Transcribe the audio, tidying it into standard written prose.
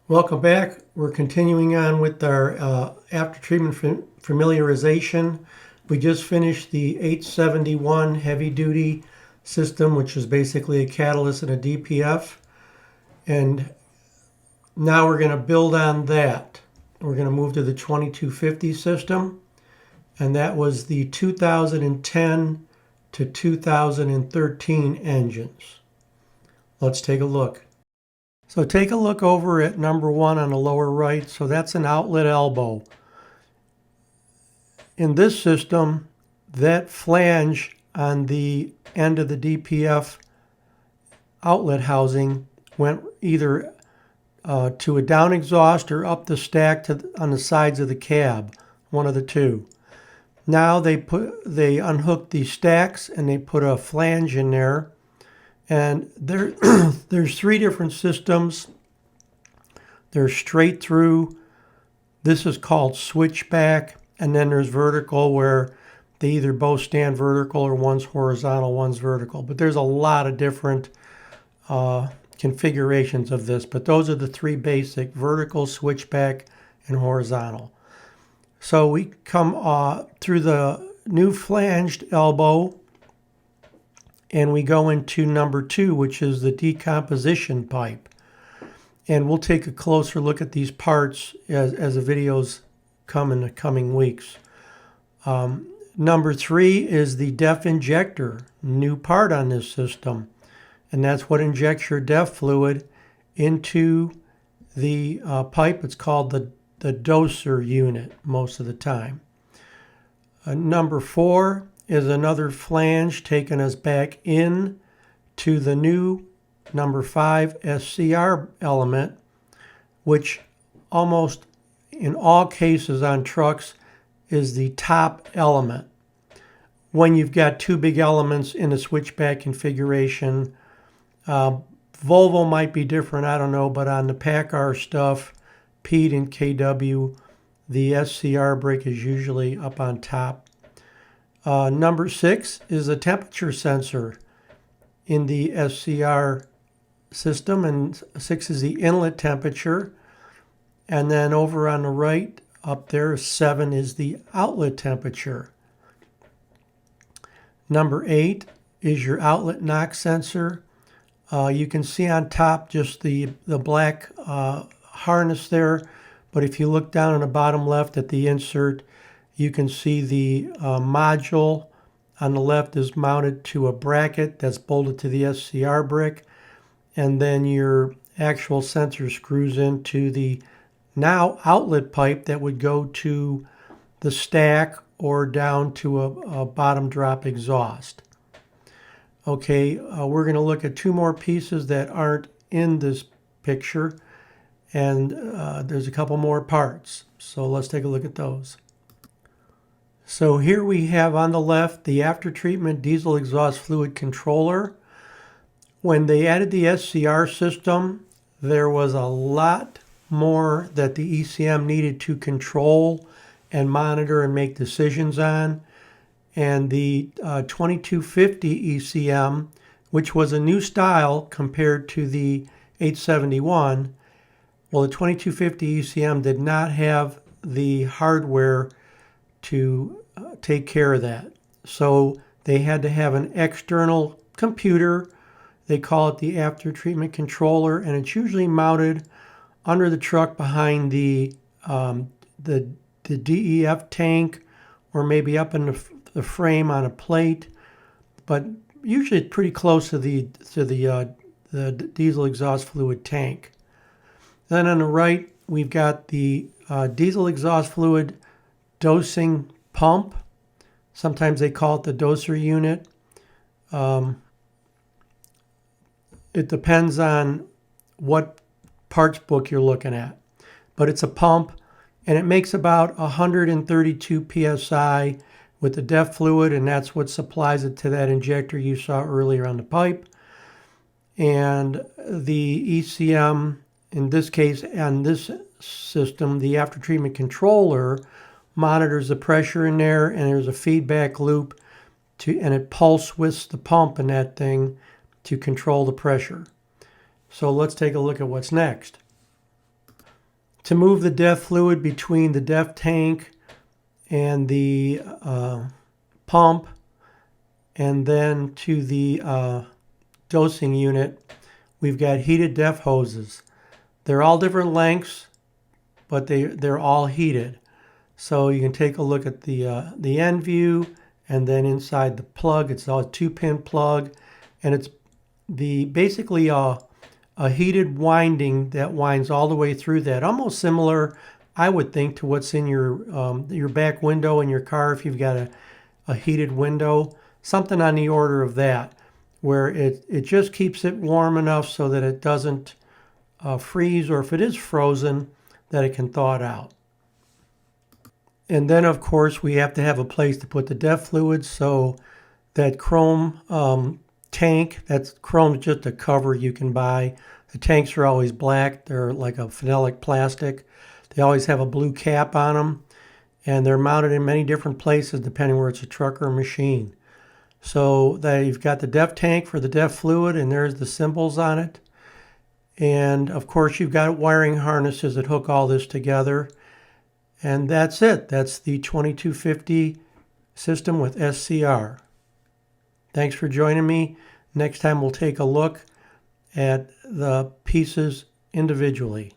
Welcome back. We're continuing on with our after-treatment familiarization. We just finished the 871 heavy-duty system, which is basically a catalyst and a DPF. And now we're going to build on that. We're going to move to the 2250 system. And that was the 2010 to 2013 engines. Let's take a look. So take a look over at number 1 on the lower right. So that's an outlet elbow. In this system, that flange on the end of the DPF outlet housing went either to a down exhaust or up the stack on the sides of the cab, one of the two. Now they unhooked the stacks and they put a flange in there. And there's 3 different systems. There's straight through. This is called switchback. And then there's vertical, where they either both stand vertical or one's horizontal, one's vertical. But there's a lot of different configurations of this. But those are the 3 basic: vertical, switchback, and horizontal. So we come through the new flanged elbow, and we go into number 2, which is the decomposition pipe. And we'll take a closer look at these parts as the videos come in the coming weeks. Number 3 is the DEF injector, new part on this system. And that's what injects your DEF fluid into the pipe. It's called the doser unit most of the time. Number 4 is another flange taking us back in to the new number 5 SCR element, which almost in all cases on trucks is the top element. When you've got 2 big elements in a switchback configuration, Volvo might be different, I don't know, but on the PACCAR stuff, Pete and KW, the SCR brake is usually up on top. Number 6 is a temperature sensor in the SCR system, and 6 is the inlet temperature. And then over on the right, up there, 7 is the outlet temperature. Number 8 is your outlet knock sensor. You can see on top just the black harness there, but if you look down on the bottom left at the insert, you can see the module on the left is mounted to a bracket that's bolted to the SCR brick, and then your actual sensor screws into the now outlet pipe that would go to the stack or down to a bottom drop exhaust. Okay, we're going to look at 2 more pieces that aren't in this picture, and there's a couple more parts. So let's take a look at those. So here we have on the left the after-treatment diesel exhaust fluid controller. When they added the SCR system, there was a lot more that the ECM needed to control and monitor and make decisions on. And the 2250 ECM, which was a new style compared to the 871, well, the 2250 ECM did not have the hardware to take care of that. So they had to have an external computer. They call it the after-treatment controller, and it's usually mounted under the truck behind the DEF tank, or maybe up in the frame on a plate, but usually it's pretty close to the diesel exhaust fluid tank. Then on the right, we've got the diesel exhaust fluid dosing pump. Sometimes they call it the doser unit. It depends on what parts book you're looking at, but it's a pump, and it makes about 132 psi with the DEF fluid, and that's what supplies it to that injector you saw earlier on the pipe. And the ECM, in this case, on this system, the after-treatment controller monitors the pressure in there, and there's a feedback loop and it pulse widths the pump in that thing to control the pressure. So let's take a look at what's next. To move the DEF fluid between the DEF tank and the pump, and then to the dosing unit, we've got heated DEF hoses. They're all different lengths, but they're all heated. So you can take a look at the end view, and then inside the plug, it's all a 2-pin plug, and it's basically a heated winding that winds all the way through that. Almost similar, I would think, to what's in your back window in your car if you've got a heated window. Something on the order of that, where it just keeps it warm enough so that it doesn't freeze, or if it is frozen, that it can thaw it out. And then, of course, we have to have a place to put the DEF fluid, so that chrome tank, that's chrome is just a cover you can buy. The tanks are always black. They're like a phenolic plastic. They always have a blue cap on them, and they're mounted in many different places depending where it's a truck or a machine. So you've got the DEF tank for the DEF fluid, and there's the symbols on it. And of course, you've got wiring harnesses that hook all this together. And that's it. That's the 2250 system with SCR. Thanks for joining me. Next time we'll take a look at the pieces individually.